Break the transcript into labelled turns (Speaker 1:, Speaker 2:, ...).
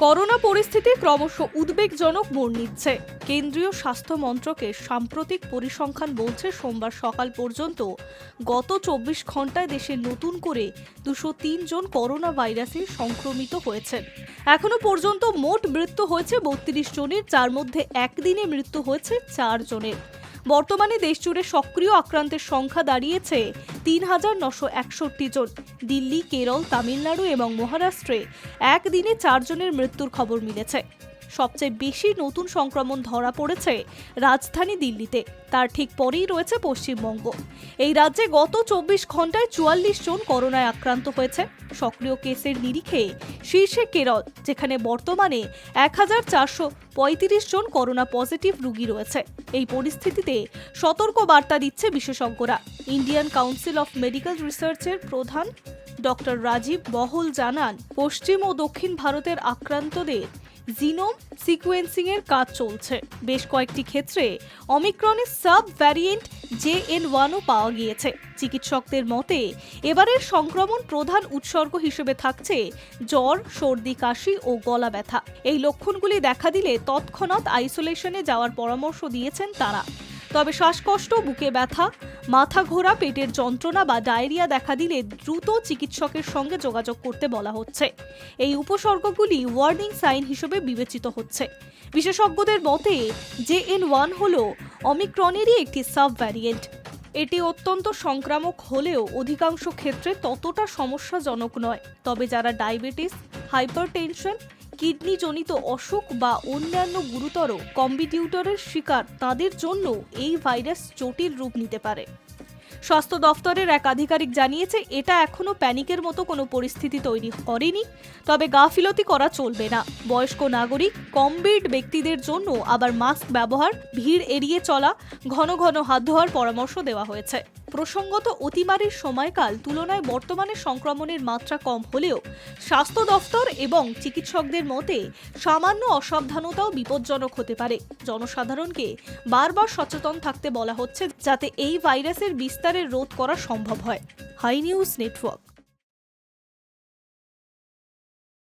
Speaker 1: Corona পরিস্থিতি ক্রমশ উদ্বেগজনক মোড় নিচ্ছে। কেন্দ্রীয় স্বাস্থ্য মন্ত্রকের সাম্প্রতিক পরিসংখ্যান বলছে সোমবার সকাল পর্যন্ত গত ২৪ ঘন্টায় দেশে নতুন করে ২০৩ জন করোনা ভাইরাসে সংক্রমিত হয়েছেন। এখনো পর্যন্ত মোট মৃত্যু হয়েছে ৩২ জনের, যার মধ্যে একদিনে মৃত্যু হয়েছে ৪ জনের। বর্তমানে দেশজুড়ে সক্রিয় আক্রান্তের সংখ্যা দাঁড়িয়েছে ৩,৯৬১ জন। দিল্লি, কেরল, তামিলনাড়ু এবং মহারাষ্ট্রে একদিনে ৪ জনের মৃত্যুর খবর মিলেছে। সবচেয়ে বেশি নতুন সংক্রমণ ধরা পড়েছে রাজধানী দিল্লিতে, তার ঠিক পরেই রয়েছে পশ্চিমবঙ্গ। এই রাজ্যে গত ২৪ ঘন্টায় ৪৪ জন করোনায় আক্রান্ত হয়েছে। সক্রিয় কেসের নিরিখে শীর্ষে কেরল, যেখানে বর্তমানে ১,৪৩৫ জন করোনা পজিটিভ রোগী রয়েছে। এই পরিস্থিতিতে সতর্ক বার্তা দিচ্ছে বিশেষজ্ঞরা। ইন্ডিয়ান কাউন্সিল অফ মেডিকেল রিসার্চের প্রধান ডক্টর রাজীব বহল জানান, পশ্চিম ও দক্ষিণ ভারতের আক্রান্তদের জিনোম সিকোয়েন্সিং এর কাজ চলছে। বেশ কয়েকটি ক্ষেত্রে অমিক্রনের সাব ভ্যারিয়েন্ট JN.1ও পাওয়া গিয়েছে। চিকিৎসকদের মতে এবারের সংক্রমণ প্রধান উৎসর্গ হিসেবে থাকছে জ্বর, সর্দি, কাশি ও গলা ব্যথা। এই লক্ষণগুলি দেখা দিলে তৎক্ষণাৎ আইসোলেশনে যাওয়ার পরামর্শ দিয়েছেন তারা। তবে শ্বাসকষ্ট, বুকে ব্যথা, মাথা ঘোরা, পেটের যন্ত্রণা বা ডায়রিয়া দেখা দিলে দ্রুত চিকিৎসকের সঙ্গে যোগাযোগ করতে বলা হচ্ছে। এই উপসর্গগুলি ওয়ার্নিং সাইন হিসেবে বিবেচিত হচ্ছে। বিশেষজ্ঞদের মতে JN.1 হল অমিক্রনেরই একটি সাব ভ্যারিয়েন্ট। এটি অত্যন্ত সংক্রামক হলেও অধিকাংশ ক্ষেত্রে ততটা সমস্যাজনক নয়। তবে যারা ডায়াবেটিস, হাইপারটেনশন, কিডনিজনিত অসুখ বা অন্যান্য গুরুতর কম্বিটিউটরের শিকার, তাদের জন্য এই ভাইরাস জটিল রূপ নিতে পারে। স্বাস্থ্য দফতরের এক আধিকারিক জানিয়েছে, এটা এখনো প্যানিকের মতো কোনো পরিস্থিতি তৈরি করেনি। তবে গাফিলতি করা চলবে না। বয়স্ক নাগরিক, কমবিড ব্যক্তিদের জন্য আবার মাস্ক ব্যবহার, ভিড় এড়িয়ে চলা, ঘন ঘন হাত ধোয়ার পরামর্শ দেওয়া হয়েছে। প্রসঙ্গত, অতিমারির সময়কাল তুলনায় বর্তমানে সংক্রমণের মাত্রা কম হলেও স্বাস্থ্য দফতর এবং চিকিৎসকদের মতে সামান্য অসাবধানতাও বিপজ্জনক হতে পারে। জনসাধারণকে বারবার সচেতন থাকতে বলা হচ্ছে, যাতে এই ভাইরাসের বিস্তারের রোধ করা সম্ভব হয়। Hi news network.